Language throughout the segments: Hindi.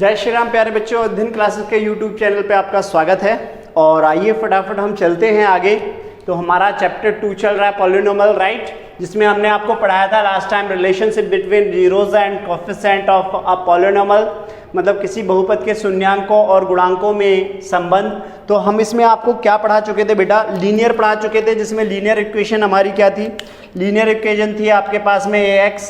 जय श्री राम प्यारे बच्चों, अध्ययन क्लासेस के YouTube चैनल पे आपका स्वागत है। और आइए फटाफट हम चलते हैं आगे। तो हमारा चैप्टर 2 चल रहा है पॉलिनोमियल राइट, जिसमें हमने आपको पढ़ाया था last time relationship between zeros and coefficient of a polynomial, मतलब किसी बहुपद के शून्यांकों और गुणांकों में संबंध। तो हम इसमें आपको क्या पढ़ा चुके थे बेटा? लीनियर पढ़ा चुके थे, जिसमें लीनियर इक्वेशन हमारी क्या थी? लीनियर इक्वेशन थी आपके पास में ax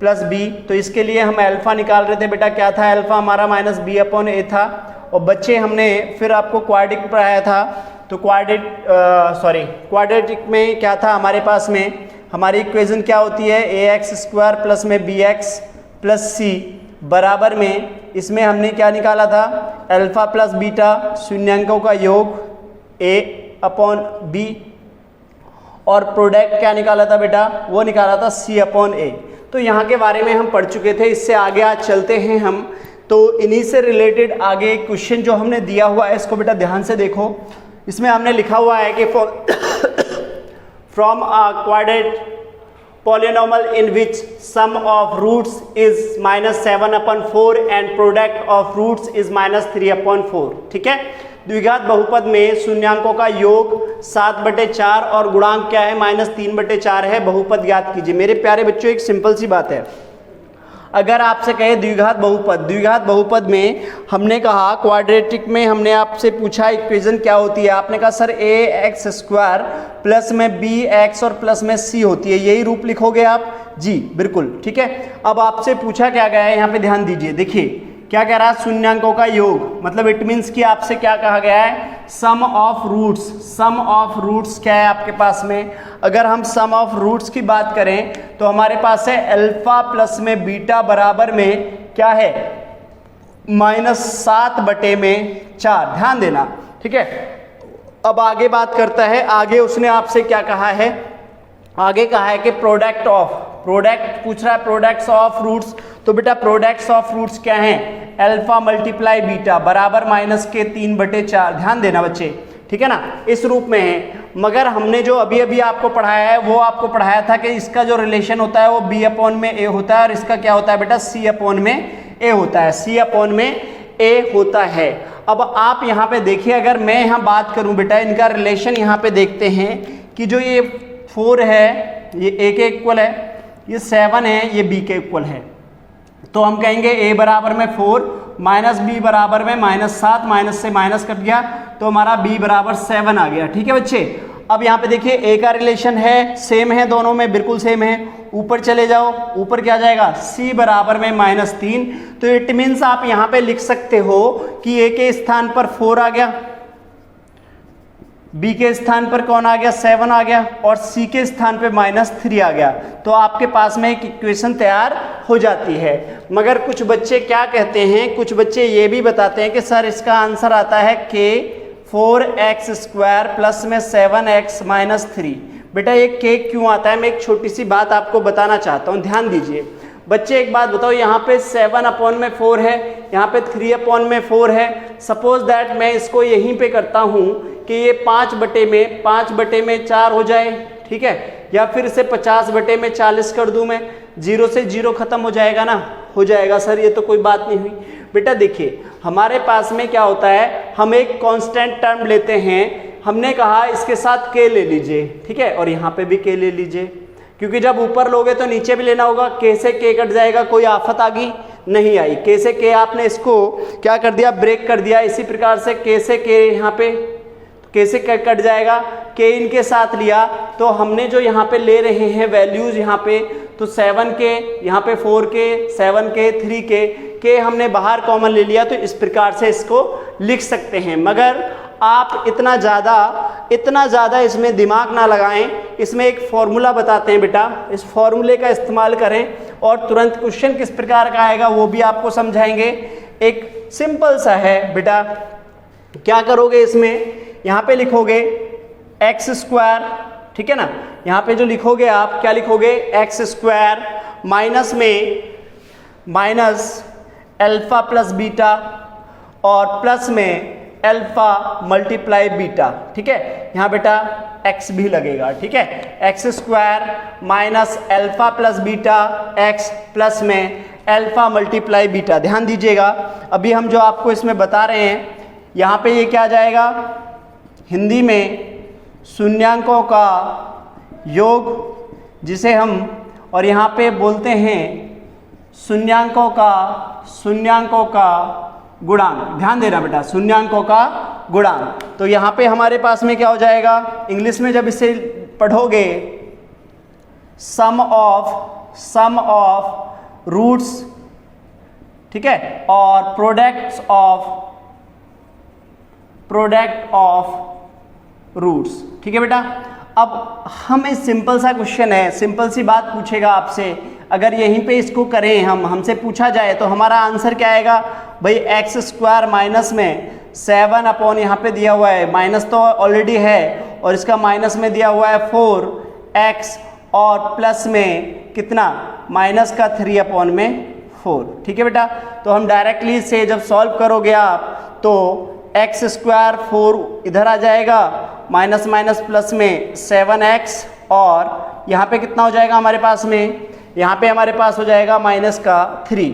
प्लस बी। तो इसके लिए हम अल्फा निकाल रहे थे बेटा, क्या था अल्फा हमारा माइनस बी अपॉन ए था। और बच्चे हमने फिर आपको क्वाड्रेटिक पढ़ाया था, तो क्वाड्रेटिक में क्या था हमारे पास में? हमारी इक्वेशन क्या होती है? ax स्क्वायर प्लस में bx प्लस c बराबर में, इसमें हमने क्या निकाला था? अल्फा प्लस बीटा शून्यांकों का योग a अपॉन b, और प्रोडक्ट क्या निकाला था बेटा? वो निकाला था c अपॉन a। तो यहाँ के बारे में हम पढ़ चुके थे। इससे आगे आज चलते हैं हम। तो इन्हीं से रिलेटेड आगे क्वेश्चन जो हमने दिया हुआ है, इसको बेटा ध्यान से देखो। इसमें हमने लिखा हुआ है कि from a quadratic polynomial in which sum of roots is -7/4 and product of roots is -3/4। ठीक है, द्विघात बहुपद में शून्यांकों का योग 7/4 और गुणांक क्या है? -3/4 है। बहुपद ज्ञात कीजिए। मेरे प्यारे बच्चों, एक सिंपल सी बात है, अगर आपसे कहे द्विघात बहुपद में हमने कहा क्वाड्रेटिक में हमने आपसे पूछा इक्वेशन क्या होती है, आपने कहा सर ax स्क्वायर प्लस में bx और प्लस में c होती है, यही रूप लिखोगे आप? जी बिल्कुल, ठीक है। अब आपसे पूछा क्या गया है, यहाँ पे ध्यान दीजिए। देखिए क्या कह रहा है? शून्यांकों का योग, मतलब इट मीन्स कि आपसे क्या कहा गया है? सम ऑफ रूट्स क्या है आपके पास में? अगर हम सम ऑफ रूट्स की बात करें तो हमारे पास है अल्फा प्लस में बीटा बराबर में क्या है? -7/4। ध्यान देना, ठीक है। अब आगे बात करता है। आगे उसने आपसे क्या कहा है? आगे कहा है कि प्रोडक्ट पूछ रहा है प्रोडक्ट्स ऑफ रूट्स। तो बेटा प्रोडक्ट्स ऑफ रूट्स क्या हैं? अल्फा मल्टीप्लाई बीटा बराबर -3/4। ध्यान देना बच्चे, ठीक है ना, इस रूप में है। मगर हमने जो अभी अभी आपको पढ़ाया है वो आपको पढ़ाया था कि इसका जो रिलेशन होता है वो b अपॉन में a होता है, और इसका क्या होता है बेटा? c अपॉन में a होता है, c अपॉन में a होता है। अब आप यहाँ पे देखिए, अगर मैं यहाँ बात करूँ बेटा, इनका रिलेशन यहाँ पे देखते हैं कि जो ये 4 है ये a के इक्वल है, ये 7 है ये b के इक्वल है। तो हम कहेंगे a बराबर में 4 माइनस b बराबर में -7, माइनस से माइनस कट गया तो हमारा b बराबर 7 आ गया। ठीक है बच्चे। अब यहाँ पे देखिए a का रिलेशन है, सेम है, दोनों में बिल्कुल सेम है। ऊपर चले जाओ, ऊपर क्या जाएगा? c बराबर में -3। तो इट मीन्स आप यहाँ पे लिख सकते हो कि a के स्थान पर 4 आ गया, b के स्थान पर कौन आ गया? 7 आ गया, और c के स्थान पे -3 आ गया। तो आपके पास में एक इक्वेशन तैयार हो जाती है। मगर कुछ बच्चे क्या कहते हैं, कुछ बच्चे ये भी बताते हैं कि सर इसका आंसर आता है k 4x स्क्वायर प्लस में 7x -3। बेटा ये k क्यों आता है? मैं एक छोटी सी बात आपको बताना चाहता हूँ, ध्यान दीजिए। बच्चे एक बात बताओ, यहाँ पे 7/4 है, यहाँ पे 3/4 है। सपोज दैट मैं इसको यहीं पे करता हूँ कि ये 5/4 हो जाए, ठीक है, या फिर इसे 50/40 कर दूं मैं, 0 से 0 खत्म हो जाएगा ना? हो जाएगा सर, ये तो कोई बात नहीं हुई। बेटा देखिए हमारे पास में क्या होता है, हम एक कांस्टेंट टर्म लेते हैं, हमने कहा इसके साथ k ले लीजिए, ठीक है, और यहाँ पे भी k ले लीजिए, क्योंकि जब ऊपर लोगे तो नीचे भी लेना होगा। k से k कट जाएगा, कोई आफत आ गई? नहीं आई। k से k आपने इसको क्या कर दिया? ब्रेक कर दिया। इसी प्रकार से k से k यहाँ पे कैसे कट जाएगा? k इनके साथ लिया तो हमने जो यहाँ पे ले रहे हैं वैल्यूज यहाँ पे, तो 7k, यहाँ पे 4k, 7k, 3k, k हमने बाहर कॉमन ले लिया। तो इस प्रकार से इसको लिख सकते हैं। मगर आप इतना ज़्यादा इसमें दिमाग ना लगाएं। इसमें एक फॉर्मूला बताते हैं बेटा, इस फॉर्मूले का इस्तेमाल करें और तुरंत क्वेश्चन किस प्रकार का आएगा वो भी आपको समझाएंगे। एक सिंपल सा है बेटा, क्या करोगे इसमें? यहाँ पे लिखोगे x स्क्वायर, ठीक है ना, यहाँ पे जो लिखोगे आप क्या लिखोगे? x स्क्वायर माइनस में अल्फा प्लस बीटा और प्लस में अल्फा मल्टीप्लाई बीटा, ठीक है। यहाँ बेटा x भी लगेगा, ठीक है। x square minus alpha plus beta x plus में अल्फा मल्टीप्लाई बीटा। ध्यान दीजिएगा, अभी हम जो आपको इसमें बता रहे हैं यहाँ पे ये क्या आ जाएगा, हिंदी में शून्यांकों का योग जिसे हम और यहाँ पे बोलते हैं शून्यांकों का गुणांक। ध्यान देना बेटा, शून्यांकों का गुणांक। तो यहाँ पे हमारे पास में क्या हो जाएगा, इंग्लिश में जब इसे पढ़ोगे सम ऑफ रूट्स, ठीक है, और प्रोडक्ट ऑफ रूट्स। ठीक है बेटा, अब हम इस सिंपल सा क्वेश्चन है, सिंपल सी बात पूछेगा आपसे, अगर यहीं पे इसको करें हमसे पूछा जाए तो हमारा आंसर क्या आएगा भाई, एक्स स्क्वायर माइनस में 7 अपॉन यहाँ पे दिया हुआ है, माइनस तो ऑलरेडी है और इसका माइनस में दिया हुआ है 4x और प्लस में कितना, माइनस का 3 अपॉन में 4। ठीक है बेटा, तो हम डायरेक्टली से जब सॉल्व करोगे आप तो एक्स स्क्वायर 4 इधर आ जाएगा, माइनस माइनस प्लस में 7x और यहाँ पे कितना हो जाएगा हमारे पास में, यहाँ पे हमारे पास हो जाएगा माइनस का 3।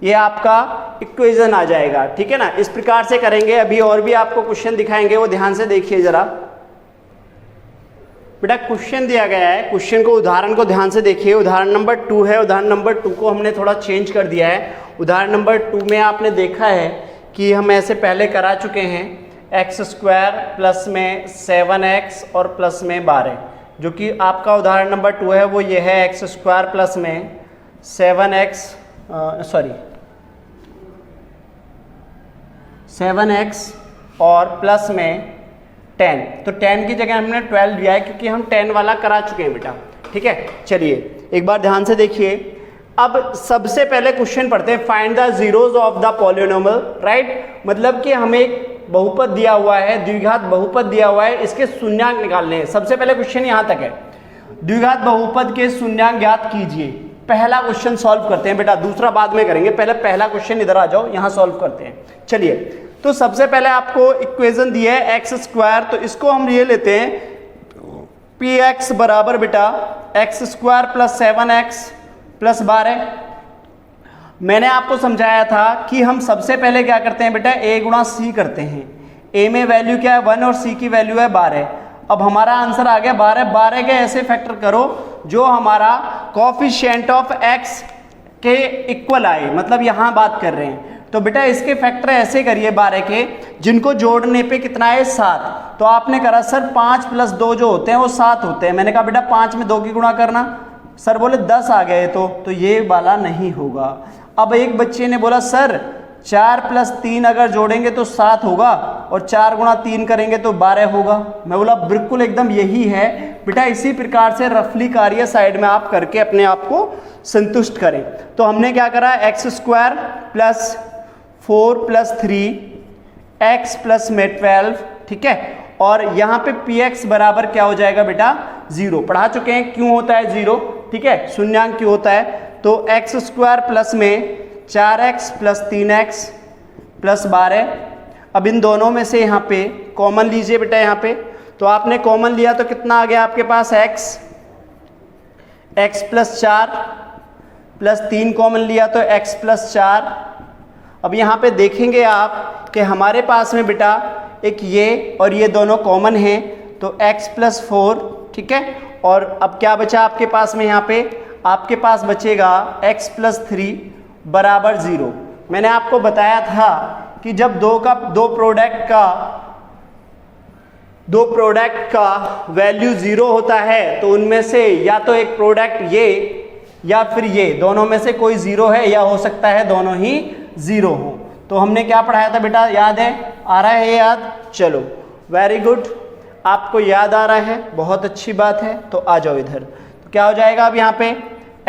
ये आपका इक्वेशन आ जाएगा। ठीक है ना, इस प्रकार से करेंगे। अभी और भी आपको क्वेश्चन दिखाएंगे, वो ध्यान से देखिए जरा बेटा। क्वेश्चन दिया गया है, क्वेश्चन को, उदाहरण को ध्यान से देखिए। उदाहरण नंबर 2 है, उदाहरण नंबर 2 को हमने थोड़ा चेंज कर दिया है। उदाहरण नंबर 2 में आपने देखा है कि हम ऐसे पहले करा चुके हैं, एक्स स्क्वायर प्लस में 7x और प्लस में 12, जो कि आपका उदाहरण नंबर 2 है वो ये है, एक्स स्क्वायर प्लस में 7x और प्लस में 10। तो 10 की जगह हमने 12 लिया है क्योंकि हम 10 वाला करा चुके हैं बेटा। ठीक है, चलिए एक बार ध्यान से देखिए। अब सबसे पहले क्वेश्चन पढ़ते हैं, find the zeros of the polynomial, right. मतलब कि हमें एक बहुपद दिया हुआ है, द्विघात बहुपद दिया हुआ है, इसके शून्यांक निकालने हैं। सबसे पहले क्वेश्चन यहाँ तक है, द्विघात बहुपद के शून्यांक ज्ञात कीजिए। पहला क्वेश्चन सॉल्व करते हैं बेटा, दूसरा बाद में करेंगे, पहले पहला क्वेश्चन इधर आ जाओ, यहाँ सॉल्व करते हैं। चलिए, तो सबसे पहले आपको इक्वेशन दी है एक्स स्क्वायर, तो इसको हम ये लेते हैं पी एक्स बराबर बेटा x square plus 7x plus 12। मैंने आपको समझाया था कि हम सबसे पहले क्या करते हैं बेटा, a गुणा c करते हैं। a में वैल्यू क्या है 1 और c की वैल्यू है 12। अब हमारा आंसर आ गया 12। 12 के ऐसे फैक्टर करो जो हमारा कोफिशिएंट ऑफ x के इक्वल आए, मतलब यहाँ बात कर रहे हैं। तो बेटा इसके फैक्टर ऐसे करिए 12 के, जिनको जोड़ने पे कितना है 7। तो आपने करा सर 5 प्लस 2 जो होते हैं वो 7 होते हैं। मैंने कहा बेटा 5 में 2 की गुणा करना, सर बोले 10 आ गए तो ये वाला नहीं होगा। अब एक बच्चे ने बोला सर 4 प्लस 3 अगर जोड़ेंगे तो 7 होगा और 4 गुणा 3 करेंगे तो 12 होगा। मैं बोला बिल्कुल एकदम यही है बेटा। इसी प्रकार से रफली कार्य साइड में आप करके अपने आप को संतुष्ट करें। तो हमने क्या करा, x square plus 4 plus 3 x plus में 12, ठीक है। और यहाँ पे px बराबर क्या हो जाएगा बेटा 0। पढ़ा चुके हैं क्यों होता है 0, ठीक है, शून्यांक क्यों होता है। तो एक्स स्क्वायर प्लस में 4x प्लस 3x प्लस 12। अब इन दोनों में से यहाँ पे कॉमन लीजिए बेटा। यहाँ पे तो आपने कॉमन लिया तो कितना आ गया आपके पास x प्लस 4 प्लस 3 कॉमन लिया तो x प्लस 4। अब यहाँ पे देखेंगे आप कि हमारे पास में बेटा एक ये और ये दोनों कॉमन हैं, तो x प्लस 4, ठीक है। और अब क्या बचा आपके पास में, यहाँ पे आपके पास बचेगा x प्लस 3 बराबर 0। मैंने आपको बताया था कि जब दो प्रोडक्ट का वैल्यू 0 होता है तो उनमें से या तो एक प्रोडक्ट ये या फिर ये, दोनों में से कोई 0 है, या हो सकता है दोनों ही 0 हो। तो हमने क्या पढ़ाया था बेटा, याद है, आ रहा है याद, चलो वेरी गुड, आपको याद आ रहा है, बहुत अच्छी बात है। तो आ जाओ इधर। तो क्या हो जाएगा अब यहाँ पे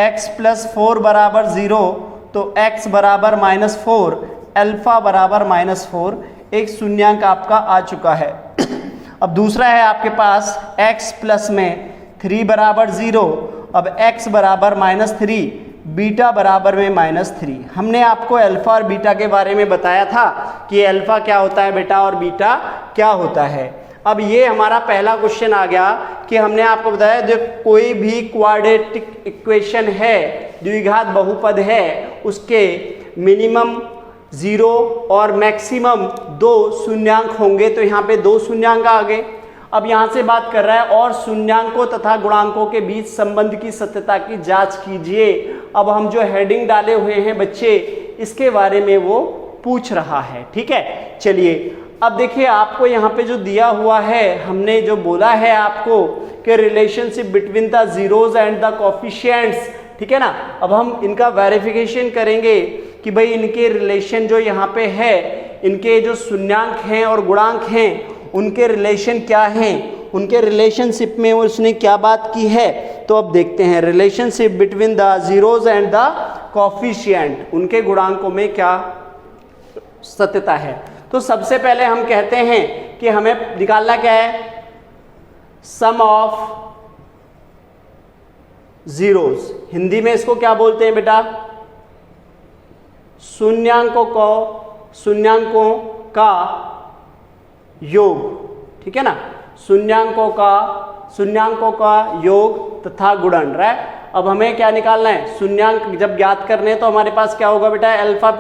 x प्लस 4 बराबर 0, तो x बराबर -4, अल्फा बराबर -4, एक शून्यांक आपका आ चुका है। अब दूसरा है आपके पास x प्लस में 3 बराबर 0, अब x बराबर -3, बीटा बराबर में -3। हमने आपको अल्फा और बीटा के बारे में बताया था कि अल्फा क्या होता है बेटा और बीटा क्या होता है। अब ये हमारा पहला क्वेश्चन आ गया कि हमने आपको बताया जो कोई भी क्वाड्रेटिक इक्वेशन है, द्विघात बहुपद है, उसके मिनिमम 0 और मैक्सिमम 2 शून्यांक होंगे। तो यहाँ पे 2 शून्यांक आ गए। अब यहाँ से बात कर रहा है और शून्यांकों तथा गुणांकों के बीच संबंध की सत्यता की जांच कीजिए। अब हम जो हेडिंग डाले हुए हैं बच्चे, इसके बारे में वो पूछ रहा है। ठीक है, चलिए अब देखिए आपको यहाँ पे जो दिया हुआ है, हमने जो बोला है आपको कि relationship between the zeros and the coefficients, ठीक है ना। अब हम इनका वेरिफिकेशन करेंगे कि भाई इनके रिलेशन जो यहाँ पे है, इनके जो शून्यांक हैं और गुणांक हैं उनके रिलेशन क्या हैं, उनके रिलेशनशिप में उसने क्या बात की है। तो अब देखते हैं relationship between the zeros and the coefficient, उनके गुणांकों में क्या सत्यता है। तो सबसे पहले हम कहते हैं कि हमें निकालना क्या है, सम ऑफ जीरोज। हिंदी में इसको क्या बोलते हैं बेटा, शून्यांकों का योग, ठीक है ना, शून्यांकों का योग तथा गुणन, राइट। अब हमें क्या निकालना है, शून्यांक जब ज्ञात करने हैं तो हमारे पास क्या होगा बेटा, अल्फा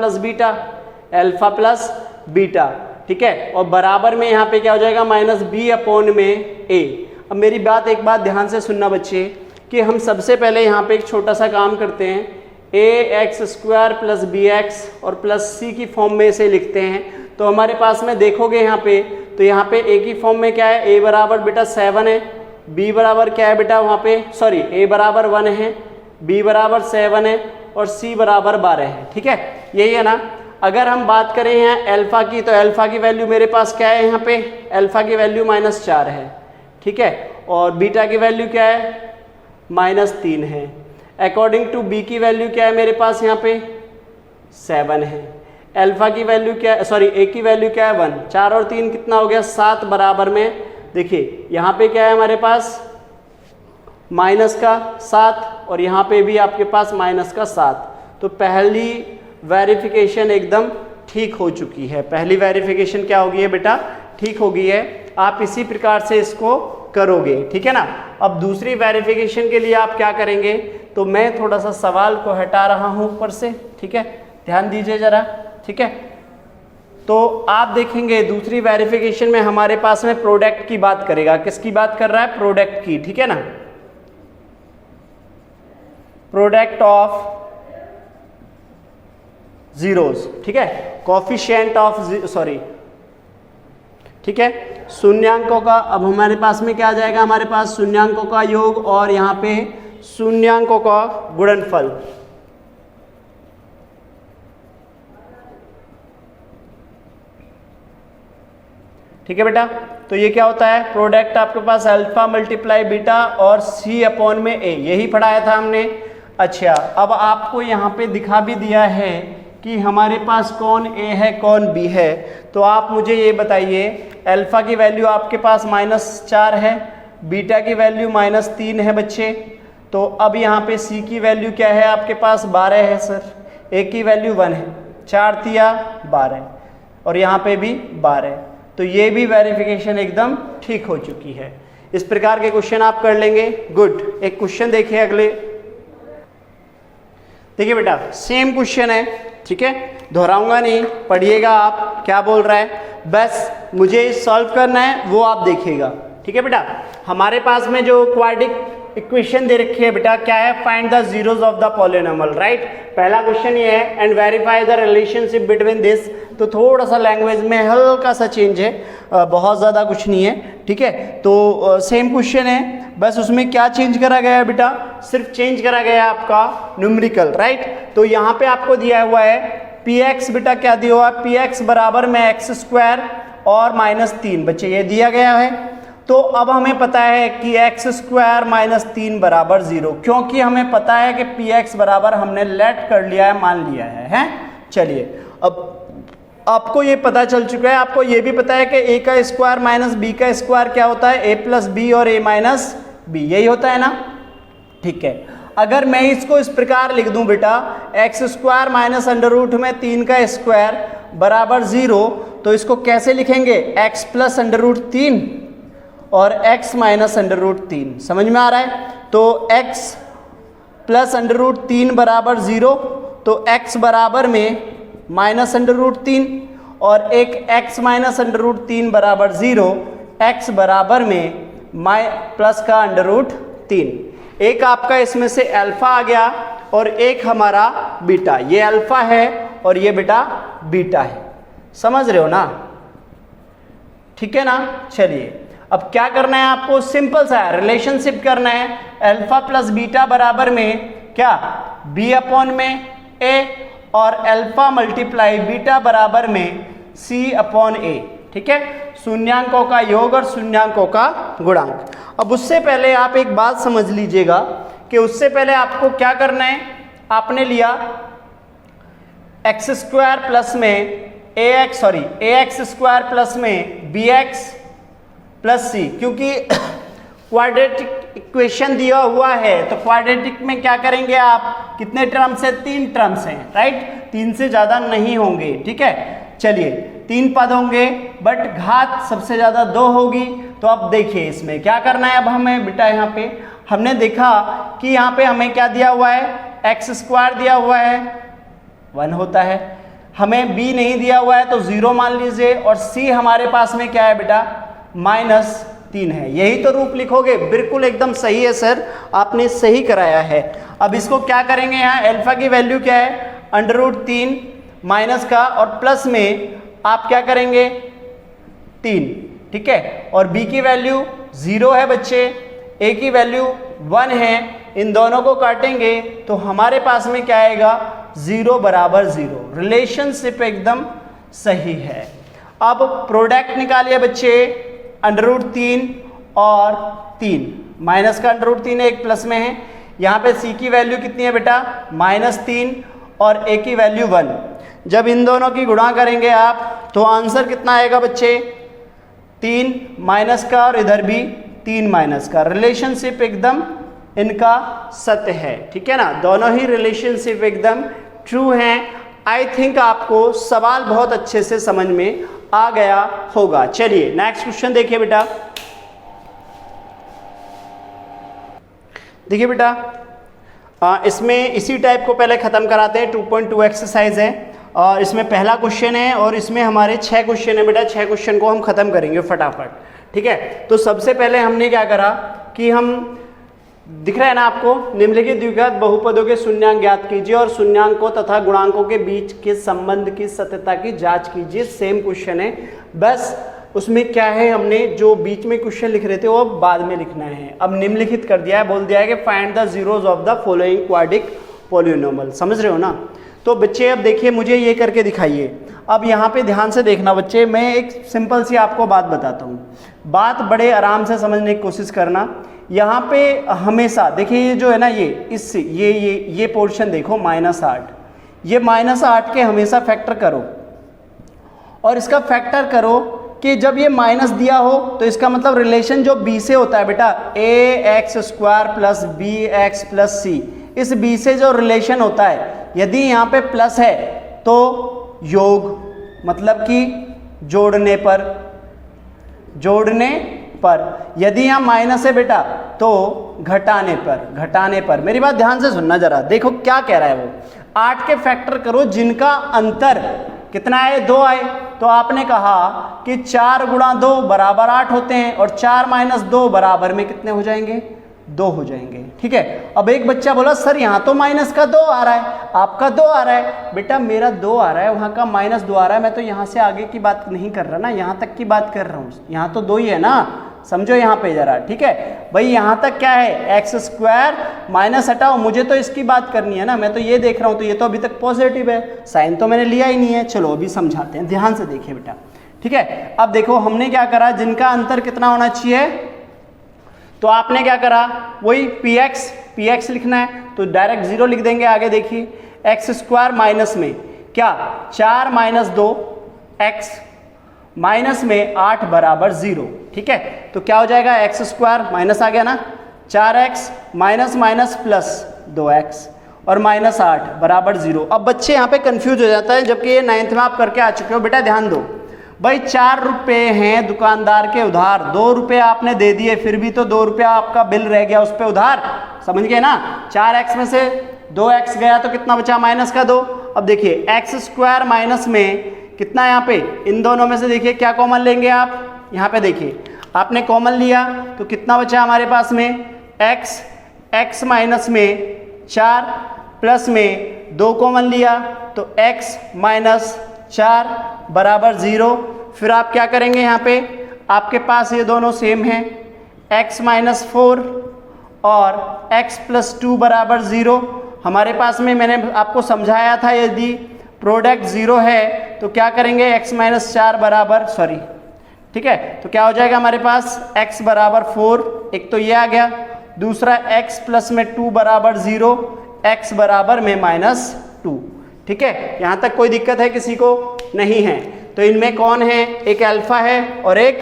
प्लस बीटा, ठीक है। और बराबर में यहाँ पे क्या हो जाएगा, -b/a। अब मेरी बात एक बात ध्यान से सुनना बच्चे, कि हम सबसे पहले यहाँ पे एक छोटा सा काम करते हैं, ax² + bx और +c की फॉर्म में इसे लिखते हैं। तो हमारे पास में देखोगे यहाँ पे, तो यहाँ पे a की फॉर्म में क्या है, a बराबर बेटा 7 है, b बराबर क्या है बेटा वहाँ पे, सॉरी a बराबर 1 है, b बराबर 7 है और c बराबर 12 है, ठीक है, यही है ना। अगर हम बात करें यहाँ अल्फा की, तो अल्फा की वैल्यू मेरे पास क्या है, यहाँ पे अल्फा की वैल्यू -4 है, ठीक है, और बीटा की वैल्यू क्या है, -3 है। अकॉर्डिंग टू बी की वैल्यू क्या है मेरे पास यहाँ पे 7 है। अल्फा की वैल्यू क्या है, सॉरी ए की वैल्यू क्या है 1, 4 और 3 कितना हो गया 7, बराबर में देखिए यहाँ पे क्या है हमारे पास -7 और यहाँ पे भी आपके पास -7। तो पहली वेरिफिकेशन एकदम ठीक हो चुकी है, पहली वेरिफिकेशन क्या हो गई है बेटा, ठीक हो गई है। आप इसी प्रकार से इसको करोगे, ठीक है ना। अब दूसरी वेरिफिकेशन के लिए आप क्या करेंगे, तो मैं थोड़ा सा सवाल को हटा रहा हूं ऊपर से, ठीक है, ध्यान दीजिए जरा, ठीक है। तो आप देखेंगे दूसरी वेरिफिकेशन में हमारे पास में प्रोडक्ट की बात करेगा, किसकी बात कर रहा है, प्रोडक्ट की, ठीक है ना, प्रोडक्ट ऑफ जीरोस, ठीक है, कोफिशिएंट ऑफ सॉरी, ठीक है, शून्यांकों का। अब हमारे पास में क्या आ जाएगा, हमारे पास शून्यांकों का योग और यहाँ पे शून्यांकों का गुणनफल, ठीक है बेटा। तो ये क्या होता है, प्रोडक्ट आपके पास अल्फा × बीटा और c/a, यही पढ़ाया था हमने। अच्छा, अब आपको यहाँ पे दिखा भी दिया है कि हमारे पास कौन a है कौन b है। तो आप मुझे ये बताइए, अल्फा की वैल्यू आपके पास -4 है, बीटा की वैल्यू -3 है बच्चे। तो अब यहाँ पे c की वैल्यू क्या है आपके पास 12 है सर, a की वैल्यू 1 है, 4 × 12 और यहाँ पे भी 12। तो ये भी वेरिफिकेशन एकदम ठीक हो चुकी है। इस प्रकार के क्वेश्चन आप कर लेंगे, गुड। एक क्वेश्चन देखिए अगले, देखिए बेटा सेम क्वेश्चन है, ठीक है, दोहराऊंगा नहीं, पढ़िएगा आप क्या बोल रहा है, बस मुझे सॉल्व करना है वो आप देखिएगा, ठीक है बेटा। हमारे पास में जो क्वाड्रेटिक इक्वेशन दे रखी है बेटा, क्या है, find the zeros of the polynomial, right. पहला क्वेश्चन ये है, and verify the relationship between this. तो थोड़ा सा लैंग्वेज में हल्का सा चेंज है, बहुत ज़्यादा कुछ नहीं है, ठीक है। तो सेम क्वेश्चन है, बस उसमें क्या चेंज करा गया है बेटा, सिर्फ चेंज करा गया है आपका न्यूमेरिकल, राइट। तो यहाँ पे आपको दिया हुआ है px, बेटा क्या दिया हुआ है, px बराबर में x² और -3 बच्चे, ये दिया गया है। तो अब हमें पता है कि x² -3 बराबर 0, क्योंकि हमें पता है कि px बराबर हमने लेट कर लिया है, मान लिया है। चलिए, अब आपको ये पता चल चुका है, आपको ये भी पता है कि a का स्क्वायर माइनस b का स्क्वायर क्या होता है, a + b और a - b, यही होता है ना, ठीक है। अगर मैं इसको इस प्रकार लिख दूं बेटा, x² -√3 का स्क्वायर बराबर 0, तो इसको कैसे लिखेंगे, x + √3, और x माइनस अंडर रूट 3। समझ में आ रहा है? तो x प्लस अंडर रूट 3 बराबर 0, तो x बराबर में माइनस अंडर रूट 3 और एक x माइनस अंडर रूट 3 बराबर 0, x बराबर में प्लस का अंडर रूट 3। एक आपका इसमें से अल्फा आ गया और एक हमारा बीटा। ये अल्फा है और ये बेटा बीटा है। समझ रहे हो ना? ठीक है ना? चलिए अब क्या करना है आपको? सिंपल सा रिलेशनशिप करना है। अल्फा प्लस बीटा बराबर में क्या? b अपॉन में a और अल्फा मल्टीप्लाई बीटा बराबर में c अपॉन a। ठीक है? शून्यांकों का योग और शून्यांकों का गुणांक। अब उससे पहले आप एक बात समझ लीजिएगा कि उससे पहले आपको क्या करना है? आपने लिया एक्स स्क्वायर प्लस में ए एक्स स्क्वायर प्लस में बी एक्स प्लस सी, क्योंकि क्वाड्रेटिक इक्वेशन दिया हुआ है तो क्वाड्रेटिक में क्या करेंगे आप? कितने टर्म्स है? 3 टर्म्स हैं, राइट? 3 से ज़्यादा नहीं होंगे। ठीक है? चलिए 3 पद होंगे बट घात सबसे ज़्यादा 2 होगी। तो अब देखिए इसमें क्या करना है। अब हमें बेटा यहाँ पे हमने देखा कि यहाँ पे हमें क्या दिया हुआ है? एक्स स्क्वायर दिया हुआ है, 1 होता है। हमें b नहीं दिया हुआ है तो 0 मान लीजिए, और c हमारे पास में क्या है बेटा? -3 है। यही तो रूप लिखोगे। बिल्कुल एकदम सही है सर, आपने सही कराया है। अब इसको क्या करेंगे? यहाँ अल्फा की वैल्यू क्या है? अंडर रूट 3 माइनस का और प्लस में आप क्या करेंगे? 3। ठीक है? और b की वैल्यू 0 है बच्चे, a की वैल्यू 1 है। इन दोनों को काटेंगे तो हमारे पास में क्या आएगा? 0 बराबर 0। रिलेशनशिप एकदम सही है। अब प्रोडक्ट निकालिए बच्चे। अंडर रूट 3 और 3, माइनस का अंडर रूट 3 है, एक प्लस में है। यहाँ पे c की वैल्यू कितनी है बेटा? -3 और a की वैल्यू 1। जब इन दोनों की गुणा करेंगे आप तो आंसर कितना आएगा बच्चे? 3 माइनस का और इधर भी 3 माइनस का। रिलेशनशिप एकदम इनका सत्य है। ठीक है ना? दोनों ही रिलेशनशिप एकदम ट्रू हैं। आई थिंक आपको सवाल बहुत अच्छे से समझ में आ गया होगा। चलिए नेक्स्ट क्वेश्चन देखिए बेटा। देखिए बेटा इसमें इसी टाइप को पहले ख़त्म कराते हैं। 2.2 एक्सरसाइज है और इसमें पहला क्वेश्चन है और इसमें हमारे 6 क्वेश्चन है बेटा। 6 क्वेश्चन को हम ख़त्म करेंगे फटाफट। ठीक है? तो सबसे पहले हमने क्या करा कि हम, दिख रहा है ना आपको? निम्नलिखित द्विघात बहुपदों के शून्यांक ज्ञात कीजिए और शून्यांकों तथा गुणांकों के बीच के संबंध की सत्यता की जांच कीजिए। सेम क्वेश्चन है, बस उसमें क्या है, हमने जो बीच में क्वेश्चन लिख रहे थे वो अब बाद में लिखना है। अब निम्नलिखित कर दिया है, बोल दिया है कि find the zeros of the following quadric polynomial. समझ रहे हो ना? तो बच्चे अब देखिए, मुझे ये करके दिखाइए। अब यहाँ पे ध्यान से देखना बच्चे, मैं एक सिंपल सी आपको बात बताता हूँ। बात बड़े आराम से समझने की कोशिश करना। यहाँ पे हमेशा देखिए ये जो है ना, ये पोर्शन देखो -8, ये -8 के हमेशा फैक्टर करो और इसका फैक्टर करो कि जब ये माइनस दिया हो तो इसका मतलब रिलेशन जो b से होता है बेटा, ax² plus bx plus c, इस b से जो रिलेशन होता है, यदि यहाँ पे प्लस है तो योग, मतलब कि जोड़ने पर, यदि यहाँ माइनस है बेटा तो घटाने पर। मेरी बात ध्यान से सुनना जरा, देखो क्या कह रहा है वो। 8 के फैक्टर करो जिनका अंतर कितना है? 2 आए। तो आपने कहा कि 4 गुणा 2 बराबर 8 होते हैं और 4 माइनस 2 बराबर में कितने हो जाएंगे? 2 हो जाएंगे। ठीक है? अब एक बच्चा बोला सर यहाँ तो माइनस का 2 आ रहा है, आपका 2 आ रहा है। बेटा मेरा 2 आ रहा है, वहाँ का -2 आ रहा है। मैं तो यहाँ से आगे की बात नहीं कर रहा ना, यहाँ तक की बात कर रहा हूँ। यहाँ तो 2 ही है ना, समझो यहाँ पे जरा। ठीक है भाई, यहाँ तक क्या है? x² माइनस हटाओ, मुझे तो इसकी बात करनी है ना, मैं तो ये देख रहा हूँ। तो ये तो अभी तक पॉजिटिव है, साइन तो मैंने लिया ही नहीं है। चलो अभी समझाते हैं, ध्यान से देखिए बेटा। ठीक है? अब देखो हमने क्या करा, जिनका अंतर कितना होना चाहिए, तो आपने क्या करा, वही px लिखना है तो डायरेक्ट 0 लिख देंगे। आगे देखिए x² माइनस में क्या 4 माइनस 2 x माइनस में 8 बराबर 0। ठीक है? तो क्या हो जाएगा, x² माइनस आ गया ना, 4x minus minus plus 2x और -8 बराबर 0। अब बच्चे यहाँ पे कंफ्यूज हो जाता है, जबकि ये 9th में आप करके आ चुके हो। बेटा ध्यान दो, भाई 4 रुपये हैं दुकानदार के उधार, 2 रुपये आपने दे दिए, फिर भी तो 2 रुपया आपका बिल रह गया उस पर उधार, समझ गए ना। 4x में से 2x गया तो कितना बचा, -2। अब देखिए एक्स स्क्वायर माइनस में कितना यहाँ पे, इन दोनों में से देखिए क्या कॉमन लेंगे आप, यहाँ पे देखिए आपने कॉमन लिया तो कितना बचा हमारे पास में x माइनस में 4 प्लस में 2 कॉमन लिया तो x माइनस 4 बराबर 0। फिर आप क्या करेंगे, यहाँ पे आपके पास ये दोनों सेम हैं, x माइनस 4 और x प्लस 2 बराबर 0। हमारे पास में मैंने आपको समझाया था यदि प्रोडक्ट 0 है तो क्या करेंगे, x माइनस 4 बराबर ठीक है, तो क्या हो जाएगा हमारे पास x बराबर 4, एक तो ये आ गया, दूसरा x प्लस में 2 बराबर 0, x बराबर में -2। ठीक है, यहाँ तक कोई दिक्कत है किसी को, नहीं है। तो इनमें कौन है, एक अल्फा है और एक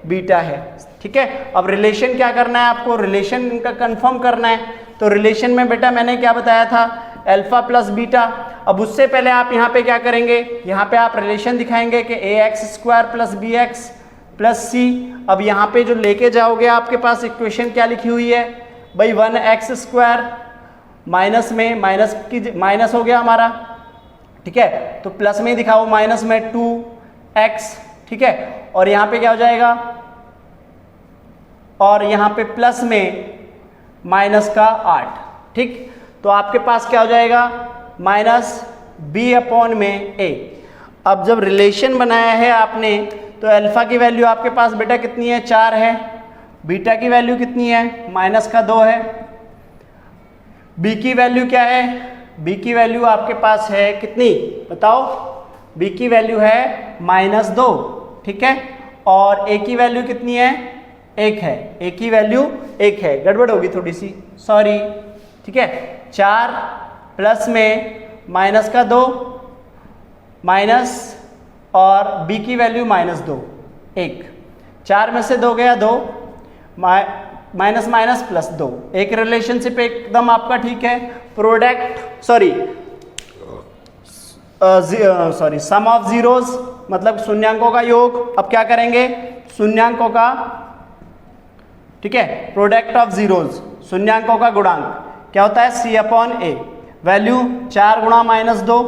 बीटा है। ठीक है, अब रिलेशन क्या करना है आपको, रिलेशन इनका कंफर्म करना है। तो रिलेशन में बेटा मैंने क्या बताया था, अल्फा प्लस बीटा। अब उससे पहले आप यहाँ पे क्या करेंगे, यहाँ पे आप रिलेशन दिखाएंगे कि ax² plus bx plus c। अब यहाँ पे जो लेके जाओगे आपके पास इक्वेशन क्या लिखी हुई है भाई, 1x² माइनस में माइनस हो गया हमारा, ठीक है, तो प्लस में ही दिखाओ, माइनस में 2x, ठीक है, और यहाँ पे क्या हो जाएगा, और यहाँ पे प्लस में माइनस का 8। ठीक, तो आपके पास क्या हो जाएगा, -b/a। अब जब रिलेशन बनाया है आपने तो अल्फा की वैल्यू आपके पास बेटा कितनी है, 4 है, बीटा की वैल्यू कितनी है, -2 है, बी की वैल्यू क्या है, बी की वैल्यू आपके पास है कितनी बताओ, बी की वैल्यू है -2। ठीक है, और ए की वैल्यू कितनी है, 1 है, ए की वैल्यू 1 है, गड़बड़ होगी थोड़ी सी, सॉरी। ठीक है, 4 प्लस में -2 माइनस और b की वैल्यू -2, 1, 4 में से 2 गया 2, माइनस माइनस प्लस 2, एक रिलेशनशिप एकदम आपका ठीक है। Product sorry sum of zeros मतलब शून्यांकों का योग। अब क्या करेंगे, शून्यांकों का, ठीक है, प्रोडक्ट ऑफ जीरोस शून्यांकों का गुणांक क्या होता है, c/a। वैल्यू 4 गुणा -2,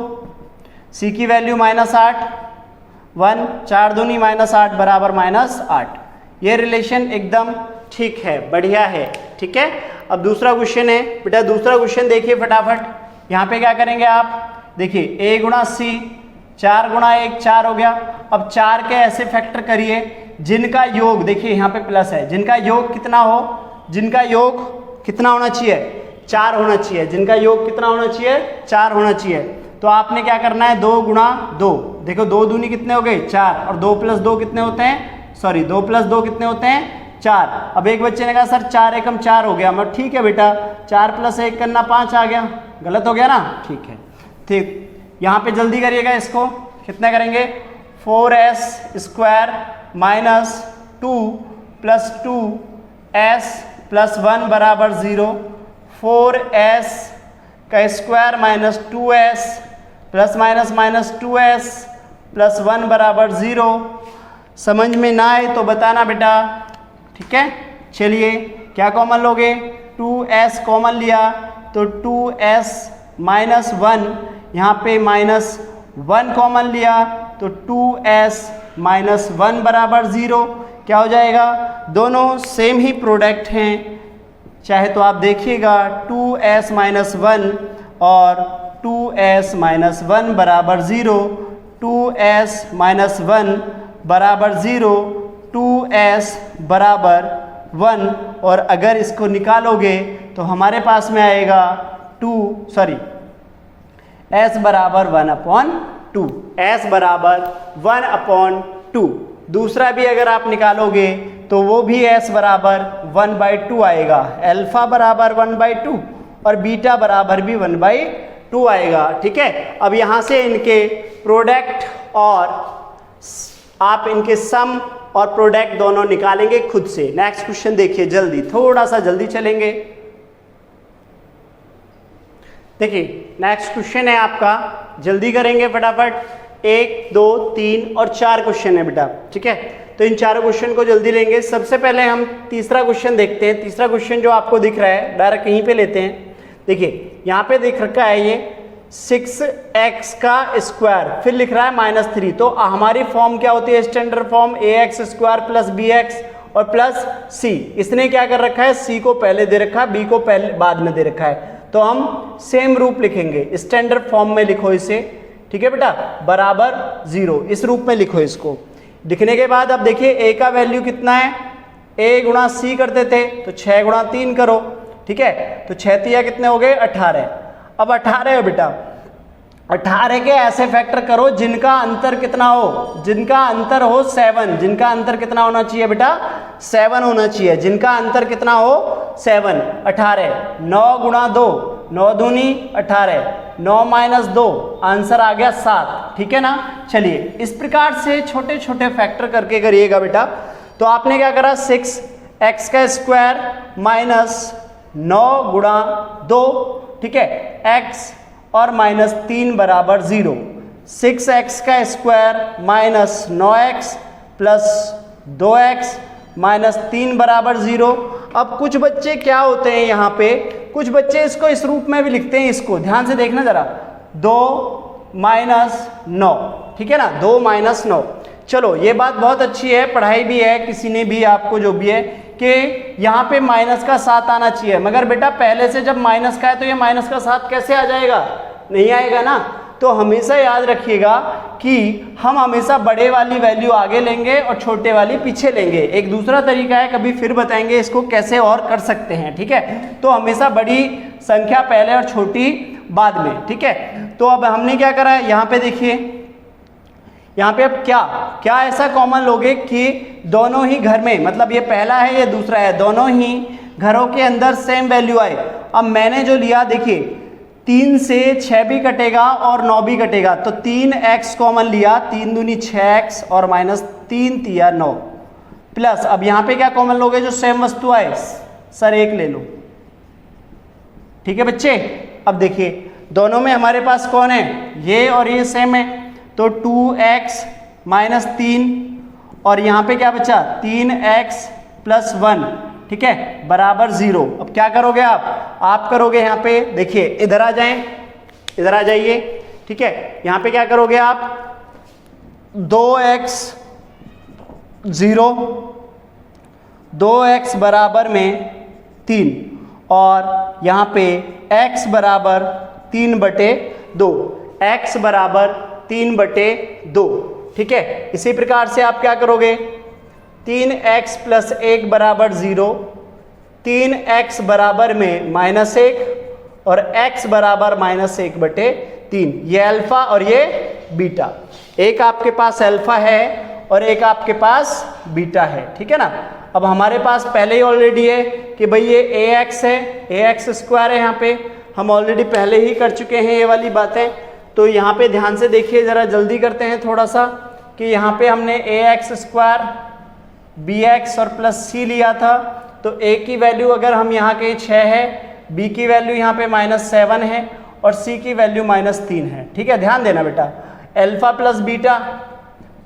c की वैल्यू -8, 1 4 दूनी -8 बराबर -8। ये रिलेशन एकदम ठीक है, बढ़िया है। ठीक है, अब दूसरा क्वेश्चन है बेटा, दूसरा क्वेश्चन देखिए फटाफट। यहाँ पे क्या करेंगे आप, देखिए a गुणा c, 4 गुणा 1 4 हो गया। अब 4 के ऐसे फैक्टर करिए जिनका योग, देखिए यहाँ पे प्लस है, जिनका योग कितना हो, जिनका योग कितना होना चाहिए, 4 होना चाहिए, जिनका योग कितना होना चाहिए, 4 होना चाहिए। तो आपने क्या करना है, 2 गुणा 2, देखो 2 दूनी कितने हो गए 4, और 2 + 2 कितने होते हैं, सॉरी 2 + 2 कितने होते हैं 4। अब एक बच्चे ने कहा सर 4 एकम 4 हो गया, मैं ठीक है बेटा 4 + 1 करना 5 आ गया, गलत हो गया ना, ठीक है। ठीक, यहाँ पे जल्दी करिएगा इसको, कितने करेंगे, 4s² - 2 + 2s + 1 बराबर 0, 4s² - 2s ± -2s + 1 बराबर 0। समझ में ना आए तो बताना बेटा, ठीक है। चलिए क्या कॉमन लोगे, 2s कॉमन लिया तो 2s - 1, यहाँ पे -1 कॉमन लिया तो 2s - 1 बराबर 0। क्या हो जाएगा, दोनों सेम ही प्रोडक्ट हैं, चाहे तो आप देखिएगा 2s - 1 और 2s - 1 बराबर 0, 2s - 1 बराबर 0, 2s बराबर 1, और अगर इसको निकालोगे तो हमारे पास में आएगा s बराबर 1/2, s बराबर 1/2। दूसरा भी अगर आप निकालोगे तो वो भी s बराबर 1/2 आएगा, अल्फा बराबर 1/2 और बीटा बराबर भी 1/2 आएगा। ठीक है, अब यहाँ से इनके प्रोडक्ट और आप इनके सम और प्रोडक्ट दोनों निकालेंगे खुद से। नेक्स्ट क्वेश्चन देखिए जल्दी, थोड़ा सा जल्दी चलेंगे। देखिए नेक्स्ट क्वेश्चन है आपका, जल्दी करेंगे फटाफट। 1 2 3 और 4 क्वेश्चन है बेटा, ठीक है। तो इन चारों क्वेश्चन को जल्दी लेंगे। सबसे पहले हम तीसरा क्वेश्चन देखते हैं। तीसरा क्वेश्चन जो आपको दिख रहा है डायरेक्ट यहीं पे लेते हैं। देखिए यहाँ पे दिख रखा है ये 6x का स्क्वायर, फिर लिख रहा है -3। तो हमारी फॉर्म क्या होती है standard form, ax square plus bx और प्लस c। इसने क्या कर रखा है, c को पहले दे रखा है, b को पहले बाद में दे रखा है। तो हम सेम रूप लिखेंगे, स्टैंडर्ड फॉर्म में लिखो इसे, ठीक है बेटा, बराबर 0 इस रूप में लिखो इसको। लिखने के बाद अब देखिए a का वैल्यू कितना है, a गुणा c करते थे तो 6 गुणा 3 करो, ठीक है। तो 6 तिया कितने हो गए 18। अब 18 है बेटा, 18 के ऐसे फैक्टर करो जिनका अंतर कितना हो, जिनका अंतर हो 7। जिनका अंतर कितना होना चाहिए बेटा, 7 होना चाहिए। जिनका अंतर कितना हो 7। 18 9 गुणा 2, 9 दूनी 18, 9 माइनस 2, आंसर आ गया 7, ठीक है ना। चलिए इस प्रकार से छोटे छोटे फैक्टर करके करिएगा बेटा। तो आपने क्या करा, 6x का स्क्वायर माइनस 9 गुणा 2, ठीक है, x और -3 बराबर 0। 6x का square minus 9x plus 2x -3 बराबर 0। अब कुछ बच्चे क्या होते हैं यहाँ पे, कुछ बच्चे इसको इस रूप में भी लिखते हैं। इसको ध्यान से देखना जरा, 2 माइनस 9, ठीक है ना, 2 माइनस 9। चलो ये बात बहुत अच्छी है, पढ़ाई भी है, किसी ने भी आपको जो भी है कि यहाँ पे माइनस का 7 आना चाहिए। मगर बेटा पहले से जब माइनस का है तो ये माइनस का 7 कैसे आ जाएगा, नहीं आएगा ना। तो हमेशा याद रखिएगा कि हम हमेशा बड़े वाली वैल्यू आगे लेंगे और छोटे वाली पीछे लेंगे। एक दूसरा तरीका है, कभी फिर बताएंगे इसको कैसे और कर सकते हैं, ठीक है। तो हमेशा बड़ी संख्या पहले और छोटी बाद में, ठीक है। तो अब हमने क्या करा है, यहाँ पे देखिए, यहाँ पे अब क्या ऐसा कॉमन लोगे कि दोनों ही घर में, मतलब ये पहला है ये दूसरा है, दोनों ही घरों के अंदर सेम वैल्यू आए। अब मैंने जो लिया देखिए, 3 से 6 भी कटेगा और 9 भी कटेगा, तो 3x कॉमन लिया, 3 दूनी 6x और -3 तिया 9 प्लस, अब यहाँ पे क्या कॉमन लोगे, जो सेम वस्तु आए सर 1 ले लो, ठीक है बच्चे। अब देखिए दोनों में हमारे पास कौन है, ये और ये सेम है, तो 2x -3 और यहाँ पे क्या बचा 3x + 1, ठीक है, बराबर 0। अब क्या करोगे आप करोगे यहाँ पे, देखिए इधर आ जाएं, इधर आ जाइए, ठीक है। यहाँ पे क्या करोगे आप, 2x 0, 2x बराबर में 3 और यहाँ पे x बराबर 3/2, x बराबर 3/2, ठीक है। इसी प्रकार से आप क्या करोगे, 3x + 1 बराबर 0, 3x बराबर में -1 और x बराबर -1/3। ये अल्फा और ये बीटा, एक आपके पास अल्फा है और एक आपके पास बीटा है, ठीक है ना। अब हमारे पास पहले ही ऑलरेडी है कि भाई ये ax है, ax स्क्वायर है, यहाँ पे हम ऑलरेडी पहले ही कर चुके हैं ये वाली बातें। तो यहाँ पे ध्यान से देखिए, ज़रा जल्दी करते हैं थोड़ा सा, कि यहाँ पे हमने ax स्क्वायर bx और प्लस c लिया था। तो a की वैल्यू अगर हम यहाँ के 6 है, b की वैल्यू यहाँ पे -7 है और c की वैल्यू -3 है, ठीक है। ध्यान देना बेटा, अल्फा प्लस बीटा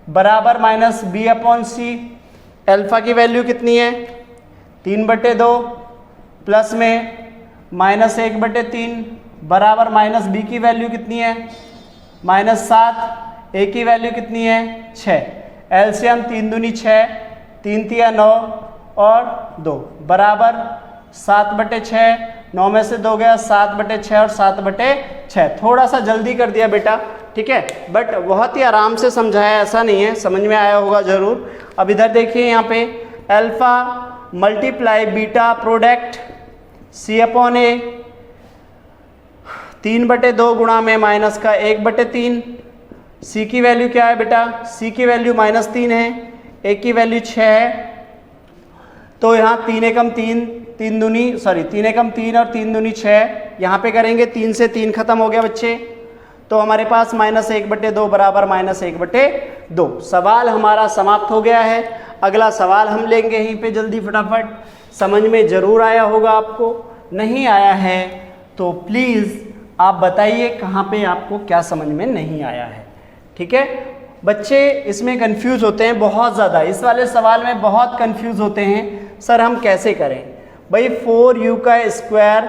बराबर -b/c। अल्फा की वैल्यू कितनी है 3/2 प्लस में -1/3 बराबर -b की वैल्यू कितनी है -7, a की वैल्यू कितनी है 6। एलसीएम 3 दूनी 6, 3 तिया 9 और 2 बराबर 7/6, 9 में से 2 गया 7/6 और 7/6। थोड़ा सा जल्दी कर दिया बेटा, ठीक है, बट बहुत ही आराम से समझाया, ऐसा नहीं है, समझ में आया होगा ज़रूर। अब इधर देखिए, यहाँ पे alpha multiply beta product c/a, 3/2 गुणा में माइनस का 1/3। c की वैल्यू क्या है बेटा, c की वैल्यू -3 है, a की वैल्यू 6 है। तो यहाँ 3 एकम 3, 3 एकम 3 और 3 दूनी 6, यहाँ पे करेंगे 3 से 3 खत्म हो गया बच्चे। तो हमारे पास -1/2 बराबर -1/2। सवाल हमारा समाप्त हो गया है। अगला सवाल हम लेंगे यहीं पे जल्दी फटाफट। समझ में ज़रूर आया होगा आपको, नहीं आया है तो प्लीज़ आप बताइए कहाँ पे आपको क्या समझ में नहीं आया है, ठीक है। बच्चे इसमें कंफ्यूज होते हैं बहुत ज़्यादा, इस वाले सवाल में बहुत कंफ्यूज होते हैं, सर हम कैसे करें। भाई 4u का स्क्वायर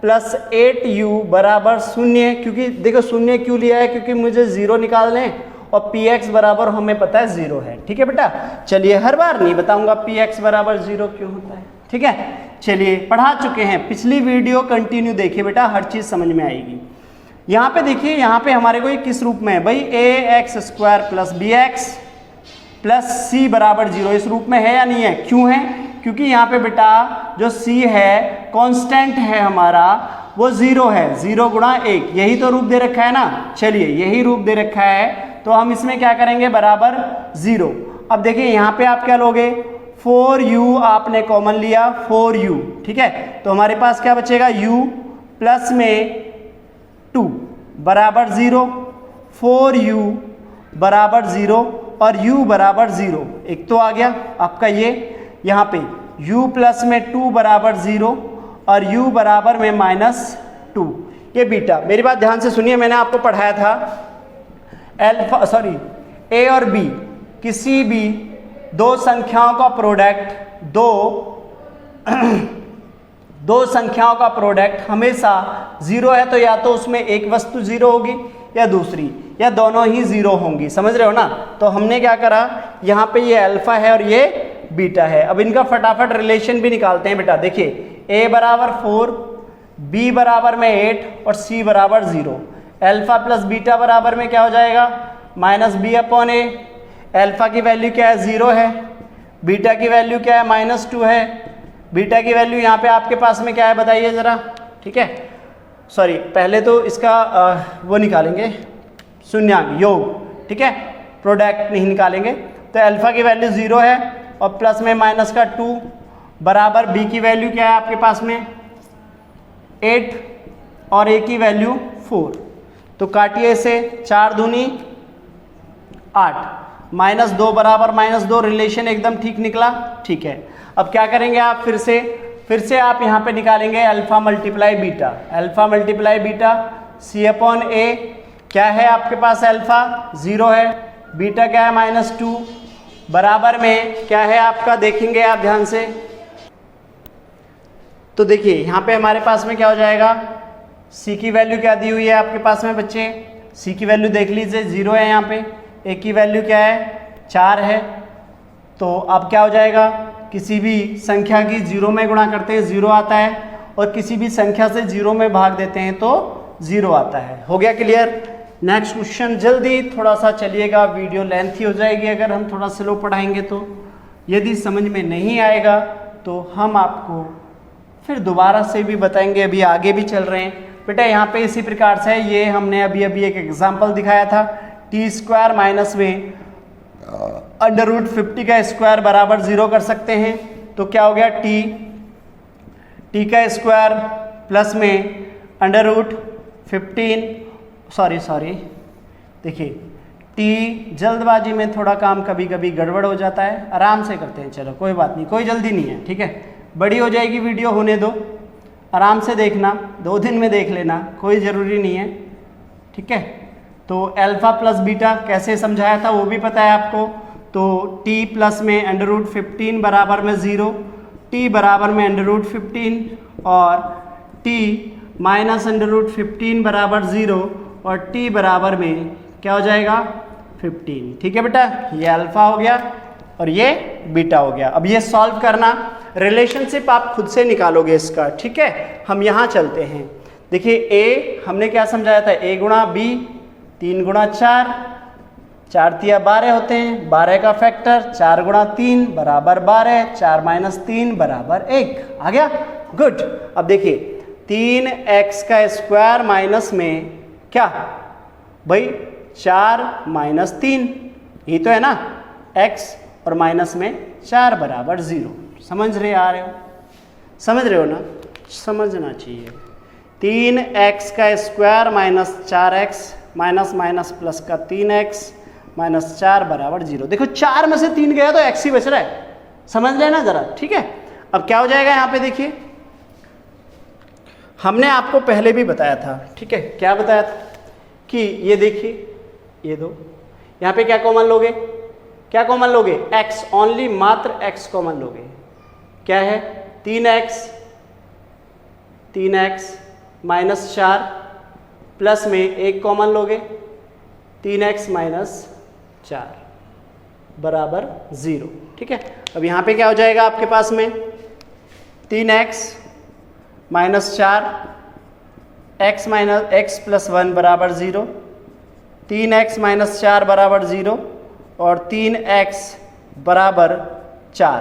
प्लस 8u बराबर 0, क्योंकि देखो 0 क्यों लिया है, क्योंकि मुझे 0 निकालने हैं और px बराबर हमें पता है 0 है। ठीक है बेटा, चलिए हर बार नहीं बताऊंगा px बराबर 0 क्यों होता है। ठीक है, चलिए पढ़ा चुके हैं, पिछली वीडियो कंटिन्यू देखिए बेटा, हर चीज़ समझ में आएगी। यहाँ पे देखिए, यहाँ पे हमारे को ये किस रूप में है भाई, ax square plus bx plus c बराबर 0, इस रूप में है या नहीं है। क्यों है, क्योंकि यहाँ पे बेटा जो c है कांस्टेंट है हमारा, वो 0 है, 0 गुणा 1, यही तो रूप दे रखा है ना। चलिए यही रूप दे रखा है, तो हम इसमें क्या करेंगे, बराबर 0। अब देखिए यहाँ पे आप क्या लोगे, 4u आपने कॉमन लिया, 4u, ठीक है, तो हमारे पास क्या बचेगा, u प्लस में 2 बराबर 0, 4u बराबर 0 और u बराबर 0, एक तो आ गया आपका ये। यहाँ पे u प्लस में 2 बराबर 0 और u बराबर में -2, ये बीटा। मेरी बात ध्यान से सुनिए, मैंने आपको पढ़ाया था a और b, किसी भी दो संख्याओं का प्रोडक्ट, दो संख्याओं का प्रोडक्ट हमेशा 0 है, तो या तो उसमें एक वस्तु 0 होगी या दूसरी, या दोनों ही 0 होंगी, समझ रहे हो ना। तो हमने क्या करा, यहाँ पे ये अल्फा है और ये बीटा है। अब इनका फटाफट रिलेशन भी निकालते हैं बेटा। देखिए a बराबर 4, b बराबर में 8 और c बराबर 0, अल्फा प्लस बीटा बराबर में क्या हो जाएगा, -b/a। अल्फा की वैल्यू क्या है, 0 है, बीटा की वैल्यू क्या है, -2 है। बीटा की वैल्यू यहाँ पे आपके पास में क्या है बताइए ज़रा। ठीक है, सॉरी पहले तो इसका वो निकालेंगे शून्यांक, योग, ठीक है, प्रोडक्ट नहीं निकालेंगे। तो अल्फा की वैल्यू 0 है और प्लस में -2 बराबर बी की वैल्यू क्या है आपके पास में 8 और ए की वैल्यू 4। तो काटिए इसे, 4 दूनी 8, -2 बराबर -2, रिलेशन एकदम ठीक निकला। ठीक है, अब क्या करेंगे आप, फिर से आप यहाँ पे निकालेंगे alpha multiply beta, alpha multiply beta c/a, क्या है आपके पास, अल्फा 0 है, बीटा क्या है -2, बराबर में क्या है आपका, देखेंगे आप ध्यान से। तो देखिए यहाँ पे हमारे पास में क्या हो जाएगा, c की वैल्यू क्या दी हुई है आपके पास में बच्चे, c की वैल्यू देख लीजिए 0 है, यहाँ पे a की वैल्यू क्या है 4 है। तो अब क्या हो जाएगा, किसी भी संख्या की 0 में गुणा करते हैं 0 आता है, और किसी भी संख्या से 0 में भाग देते हैं तो 0 आता है। हो गया क्लियर। नेक्स्ट क्वेश्चन जल्दी थोड़ा सा चलिएगा, वीडियो लेंथी हो जाएगी अगर हम थोड़ा स्लो पढ़ाएंगे तो। यदि समझ में नहीं आएगा तो हम आपको फिर दोबारा से भी बताएंगे, अभी आगे भी चल रहे हैं बेटा। यहाँ पे इसी प्रकार से ये हमने अभी एक एग्जाम्पल दिखाया था, t² माइनस में √50 का स्क्वायर बराबर 0 कर सकते हैं। तो क्या हो गया, t का स्क्वायर प्लस में √15, सॉरी देखिए t, जल्दबाजी में थोड़ा काम कभी कभी गड़बड़ हो जाता है, आराम से करते हैं, चलो कोई बात नहीं, कोई जल्दी नहीं है। ठीक है, बड़ी हो जाएगी वीडियो, होने दो, आराम से देखना, 2 दिन में देख लेना, कोई ज़रूरी नहीं है। ठीक है, तो अल्फा प्लस बीटा कैसे समझाया था वो भी पता है आपको। तो t प्लस में √15 बराबर में 0, t बराबर में √15 और t माइनस √15 बराबर 0 और t बराबर में क्या हो जाएगा 15। ठीक है बेटा, ये अल्फा हो गया और ये बीटा हो गया। अब ये सॉल्व करना, रिलेशनशिप आप खुद से निकालोगे इसका। ठीक है, हम यहाँ चलते हैं। देखिए a हमने क्या समझाया था, a गुणा b 3 गुणा 4, 4 तिया 12 होते हैं, 12 का फैक्टर 4 गुणा 3 बराबर 12, 4 माइनस 3 बराबर 1। आ गया, गुड। अब देखिए 3x का स्क्वायर माइनस में क्या भाई 4 माइनस 3, यही तो है ना, x और माइनस में 4 बराबर 0। समझ रहे आ रहे हो, समझ रहे हो ना, समझना चाहिए। 3x का square minus 4x minus minus plus का 3x माइनस 4 बराबर 0। देखो 4 में से 3 गया तो x ही बच रहा है, समझ लेना जरा। ठीक है, अब क्या हो जाएगा यहाँ पे, देखिए हमने आपको पहले भी बताया था। ठीक है, क्या बताया था कि ये देखिए, ये दो यहाँ पे क्या कॉमन लोगे, क्या कॉमन लोगे, x, ओनली मात्र x कॉमन लोगे। क्या है 3x माइनस 4 प्लस में 1 कॉमन लोगे, 3x माइनस 4 बराबर 0। ठीक है, अब यहाँ पे क्या हो जाएगा आपके पास में 3x minus 4 x minus x plus 1 बराबर 0, 3x माइनस 4 बराबर 0 और 3x बराबर 4।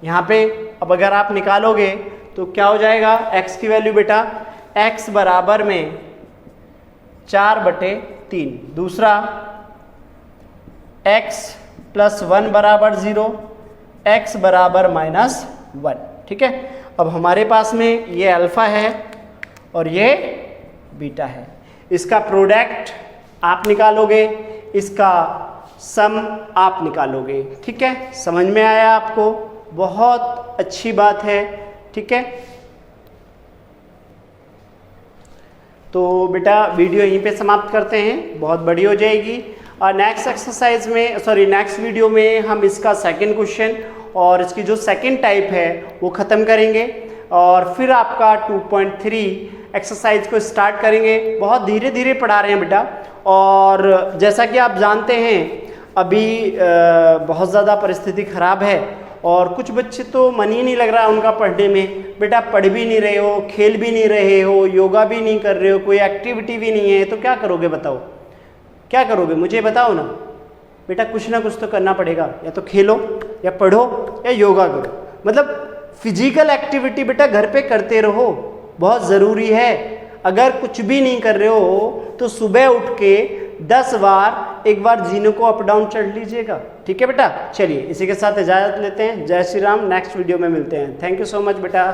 यहाँ पे अब अगर आप निकालोगे तो क्या हो जाएगा, x की वैल्यू बेटा x बराबर में 4/3, दूसरा x प्लस 1 बराबर 0, x बराबर माइनस 1। ठीक है, अब हमारे पास में ये अल्फा है और ये बीटा है, इसका प्रोडक्ट आप निकालोगे, इसका सम आप निकालोगे। ठीक है, समझ में आया आपको, बहुत अच्छी बात है। ठीक है, तो बेटा वीडियो यहीं पे समाप्त करते हैं, बहुत बड़ी हो जाएगी। और नेक्स्ट एक्सरसाइज में नेक्स्ट वीडियो में हम इसका सेकंड क्वेश्चन और इसकी जो सेकंड टाइप है वो ख़त्म करेंगे और फिर आपका 2.3 एक्सरसाइज को स्टार्ट करेंगे। बहुत धीरे धीरे पढ़ा रहे हैं बेटा, और जैसा कि आप जानते हैं अभी बहुत ज़्यादा परिस्थिति ख़राब है और कुछ बच्चे तो मन ही नहीं लग रहा उनका पढ़ने में। बेटा पढ़ भी नहीं रहे हो, खेल भी नहीं रहे हो, योगा भी नहीं कर रहे हो, कोई एक्टिविटी भी नहीं है, तो क्या करोगे बताओ, क्या करोगे मुझे बताओ ना। बेटा कुछ ना कुछ तो करना पड़ेगा, या तो खेलो या पढ़ो या योगा करो, मतलब फिजिकल एक्टिविटी बेटा घर पे करते रहो, बहुत ज़रूरी है। अगर कुछ भी नहीं कर रहे हो तो सुबह उठ के 10 बार एक बार जीनो को अप डाउन चढ़ लीजिएगा। ठीक है बेटा, चलिए इसी के साथ इजाज़त लेते हैं। जय श्री राम, नेक्स्ट वीडियो में मिलते हैं। थैंक यू सो मच बेटा।